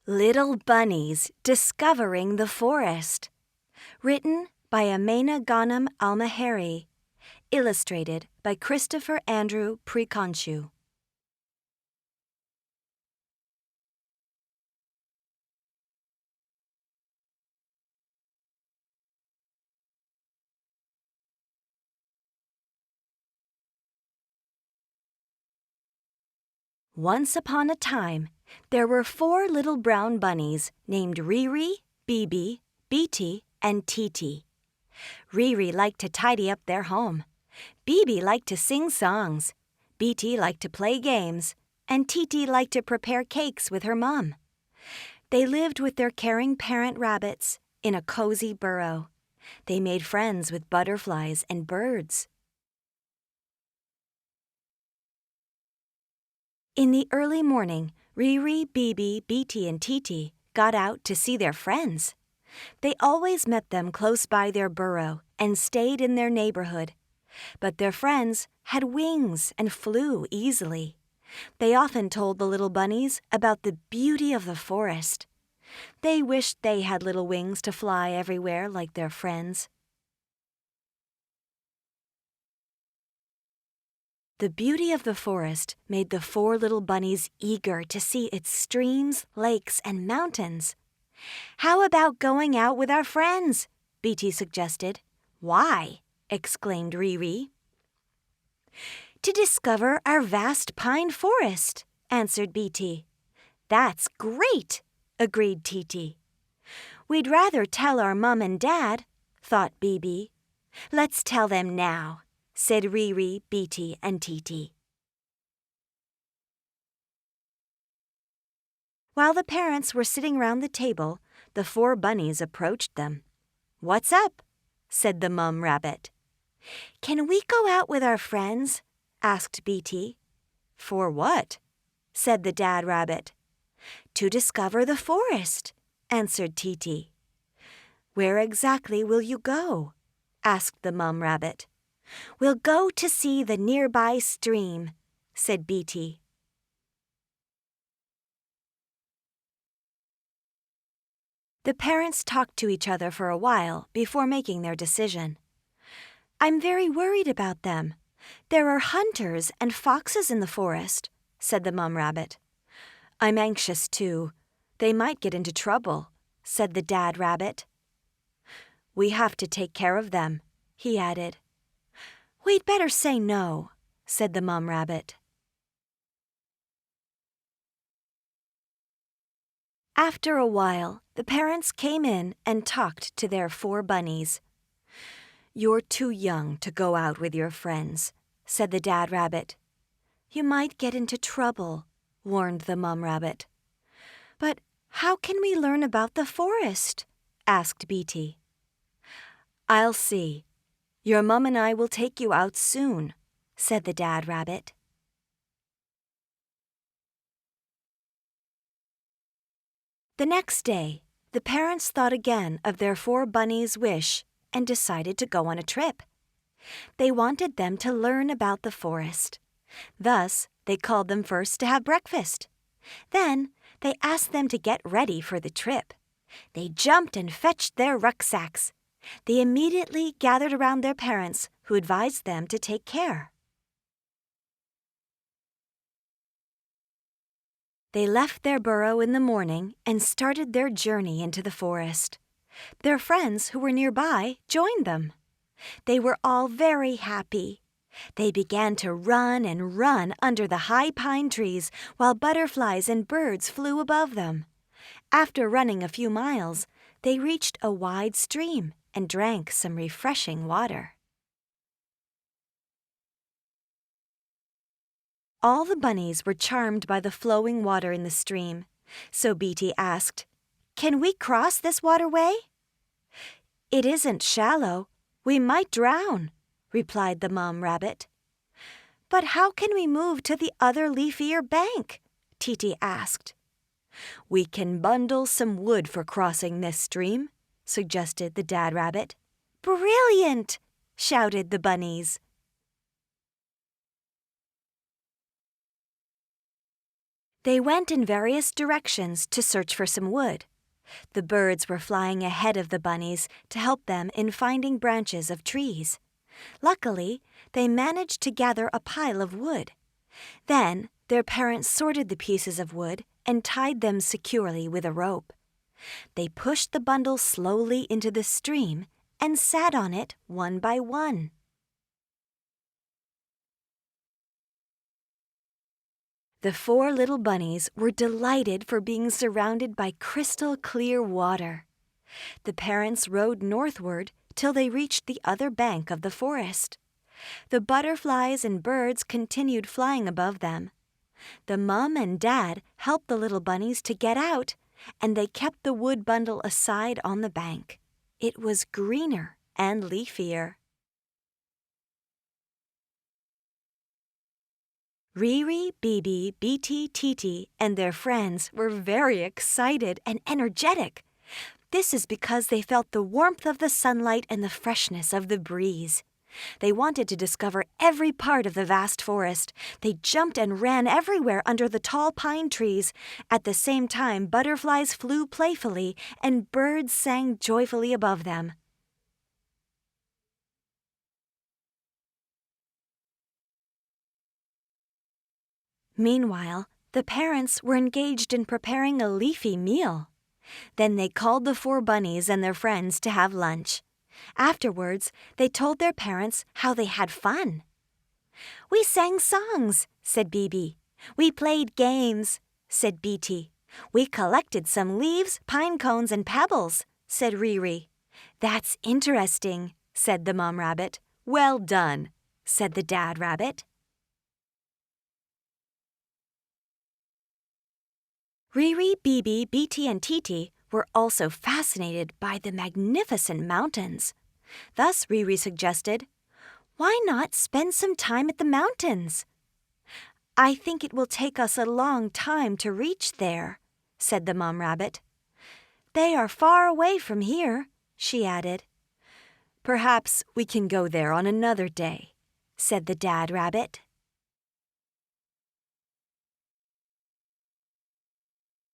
Little Bunnies Discovering the Forest. Written by Amena Ghanem Almaheri. Illustrated by Christopher Andrew Preconchu. Once upon a time, there were 4 little brown bunnies named Riri, Bibi, Beatie, and Titi. Riri liked to tidy up their home. Bibi liked to sing songs. Beatie liked to play games. And Titi liked to prepare cakes with her mom. They lived with their caring parent rabbits in a cozy burrow. They made friends with butterflies and birds. In the early morning, Riri, Bibi, Beatie, and Titi got out to see their friends. They always met them close by their burrow and stayed in their neighborhood. But their friends had wings and flew easily. They often told the little bunnies about the beauty of the forest. They wished they had little wings to fly everywhere like their friends. The beauty of the forest made the 4 little bunnies eager to see its streams, lakes, and mountains. "How about going out with our friends?" Beatie suggested. "Why?" exclaimed Riri. "To discover our vast pine forest," answered Beatie. "That's great," agreed Titi. "We'd rather tell our mom and dad," thought Bibi. "Let's tell them now," said Riri, Beatie, and Titi. While the parents were sitting round the table, the 4 bunnies approached them. "What's up?" said the mum rabbit. "Can we go out with our friends?" asked Beatie. "For what?" said the dad rabbit. "To discover the forest," answered Titi. "Where exactly will you go?" asked the mum rabbit. "We'll go to see the nearby stream," said Beatie. The parents talked to each other for a while before making their decision. "I'm very worried about them. There are hunters and foxes in the forest," said the mum rabbit. "I'm anxious too. They might get into trouble," said the dad rabbit. "We have to take care of them," he added. "We'd better say no," said the mum rabbit. After a while, the parents came in and talked to their 4 bunnies. "You're too young to go out with your friends," said the dad rabbit. "You might get into trouble," warned the mum rabbit. "But how can we learn about the forest?" asked Beatie. "I'll see. Your mum and I will take you out soon," said the dad rabbit. The next day, the parents thought again of their 4 bunnies' wish and decided to go on a trip. They wanted them to learn about the forest. Thus, they called them first to have breakfast. Then, they asked them to get ready for the trip. They jumped and fetched their rucksacks. They immediately gathered around their parents, who advised them to take care. They left their burrow in the morning and started their journey into the forest. Their friends who were nearby joined them. They were all very happy. They began to run and run under the high pine trees while butterflies and birds flew above them. After running a few miles, they reached a wide stream and drank some refreshing water. All the bunnies were charmed by the flowing water in the stream, so Beatie asked, "Can we cross this waterway?" "It isn't shallow. We might drown," replied the mum rabbit. "But how can we move to the other leafier bank?" Titi asked. "We can bundle some wood for crossing this stream," suggested the dad rabbit. "Brilliant!" shouted the bunnies. They went in various directions to search for some wood. The birds were flying ahead of the bunnies to help them in finding branches of trees. Luckily, they managed to gather a pile of wood. Then, their parents sorted the pieces of wood and tied them securely with a rope. They pushed the bundle slowly into the stream and sat on it one by one. The four little bunnies were delighted for being surrounded by crystal clear water. The parents rode northward till they reached the other bank of the forest. The butterflies and birds continued flying above them. The mom and dad helped the little bunnies to get out, and they kept the wood bundle aside on the bank. It was greener and leafier. Riri, Bibi, Biti, Titi, and their friends were very excited and energetic. This is because they felt the warmth of the sunlight and the freshness of the breeze. They wanted to discover every part of the vast forest. They jumped and ran everywhere under the tall pine trees. At the same time, butterflies flew playfully and birds sang joyfully above them. Meanwhile, the parents were engaged in preparing a leafy meal. Then they called the four bunnies and their friends to have lunch. Afterwards, they told their parents how they had fun. "We sang songs," said Bibi. "We played games," said Biti. "We collected some leaves, pine cones, and pebbles," said Riri. "That's interesting," said the mom rabbit. "Well done," said the dad rabbit. Riri, Bibi, Biti, and Titi were also fascinated by the magnificent mountains. Thus Riri suggested, "Why not spend some time at the mountains?" "I think it will take us a long time to reach there," said the mom rabbit. "They are far away from here," she added. "Perhaps we can go there on another day," said the dad rabbit.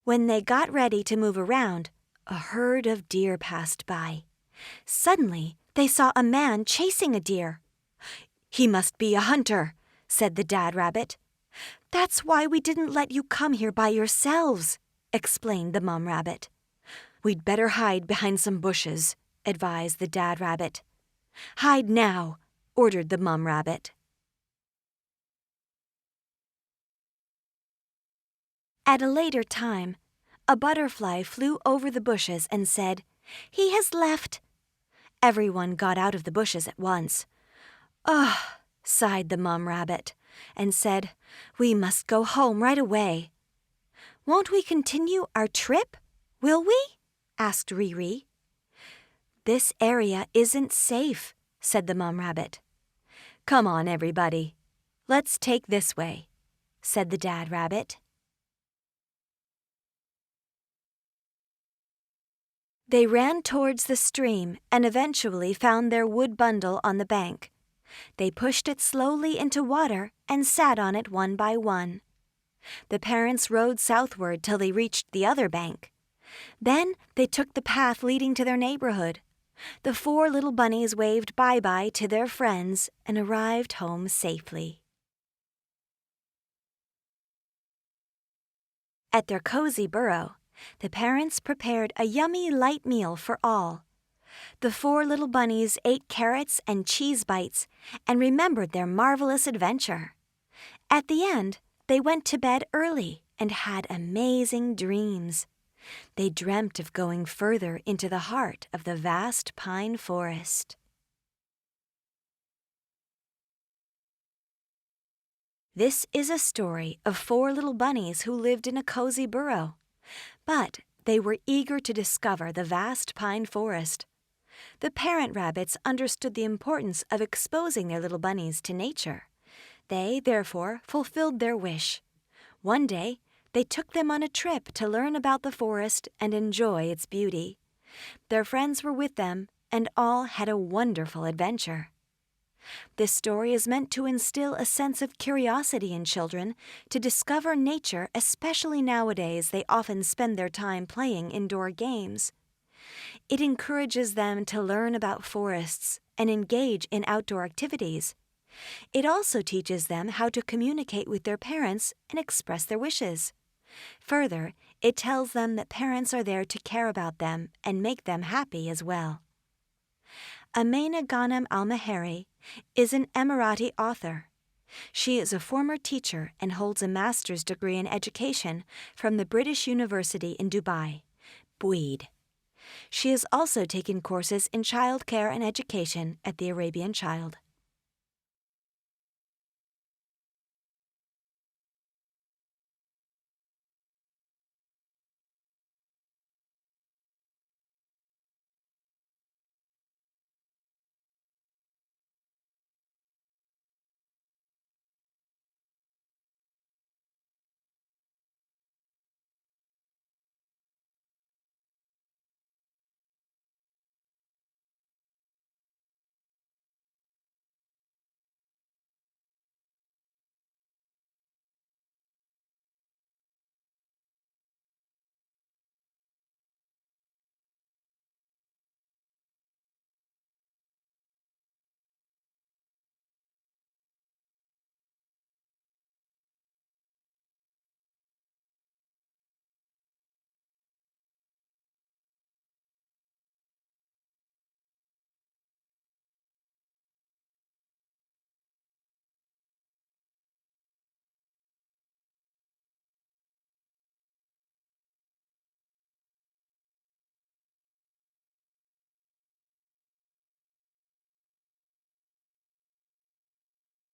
When they got ready to move around, a herd of deer passed by. Suddenly, they saw a man chasing a deer. "He must be a hunter," said the dad rabbit. "That's why we didn't let you come here by yourselves," explained the mom rabbit. "We'd better hide behind some bushes," advised the dad rabbit. "Hide now," ordered the mom rabbit. At a later time, a butterfly flew over the bushes and said, "He has left." Everyone got out of the bushes at once. "Ugh," sighed the mom rabbit, and said, "We must go home right away." "Won't we continue our trip, will we?" asked Riri. "This area isn't safe," said the mom rabbit. "Come on, everybody. Let's take this way," said the dad rabbit. They ran towards the stream and eventually found their wood bundle on the bank. They pushed it slowly into water and sat on it one by one. The parents rode southward till they reached the other bank. Then they took the path leading to their neighborhood. The four little bunnies waved bye-bye to their friends and arrived home safely. At their cozy burrow, the parents prepared a yummy light meal for all. The four little bunnies ate carrots and cheese bites and remembered their marvelous adventure. At the end, they went to bed early and had amazing dreams. They dreamt of going further into the heart of the vast pine forest. This is a story of four little bunnies who lived in a cozy burrow. But they were eager to discover the vast pine forest. The parent rabbits understood the importance of exposing their little bunnies to nature. They, therefore, fulfilled their wish. One day, they took them on a trip to learn about the forest and enjoy its beauty. Their friends were with them, and all had a wonderful adventure. This story is meant to instill a sense of curiosity in children to discover nature, especially nowadays they often spend their time playing indoor games. It encourages them to learn about forests and engage in outdoor activities. It also teaches them how to communicate with their parents and express their wishes. Further, it tells them that parents are there to care about them and make them happy as well. Amena Ghanem Al-Maheri is an Emirati author. She is a former teacher and holds a master's degree in education from the British University in Dubai, BUID. She has also taken courses in childcare and education at the Arabian Child.